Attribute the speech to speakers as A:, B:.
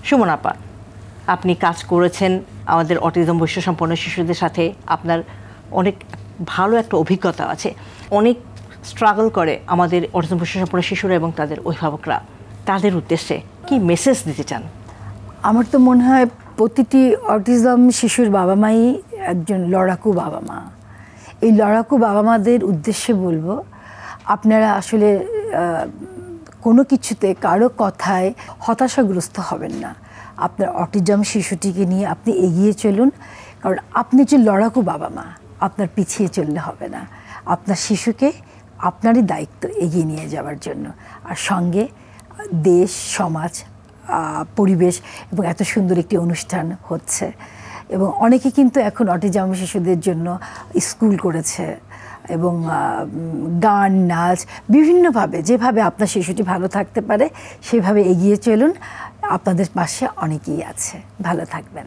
A: সুমন আপা, আপনি কাজ করেছেন আমাদের অটিজম বৈশিষ্ট্য সম্পন্ন শিশুদের সাথে, আপনার অনেক ভালো একটা অভিজ্ঞতা আছে। অনেক স্ট্রাগল করে আমাদের অটিজম বৈশিষ্ট্য সম্পন্ন শিশুরা এবং তাদের অভিভাবকরা, তাদের উদ্দেশ্যে কি মেসেজ দিতে চান?
B: আমার তো মনে হয় প্রতিটি অটিজম শিশুর বাবা মাই একজন লড়াকু বাবা মা। এই লড়াকু বাবা মাদের উদ্দেশ্যে বলবো, আপনারা আসলে কোনো কিছুতে কারো কথায় হতাশাগ্রস্ত হবেন না। আপনার অটিজম শিশুটিকে নিয়ে আপনি এগিয়ে চলুন, কারণ আপনি যে লড়াকু বাবা মা, আপনার পিছিয়ে চললে হবে না। আপনার শিশুকে আপনারই দায়িত্ব এগিয়ে নিয়ে যাওয়ার জন্য, আর সঙ্গে দেশ, সমাজ, পরিবেশ এবং এত সুন্দর একটি অনুষ্ঠান হচ্ছে। এবং অনেকে কিন্তু এখন অটিজম শিশুদের জন্য স্কুল করেছে এবং গান, নাচ, বিভিন্নভাবে যেভাবে আপনার শিশুটি ভালো থাকতে পারে সেভাবে এগিয়ে চলুন। আপনাদের পাশে অনেকেই আছে। ভালো থাকবেন।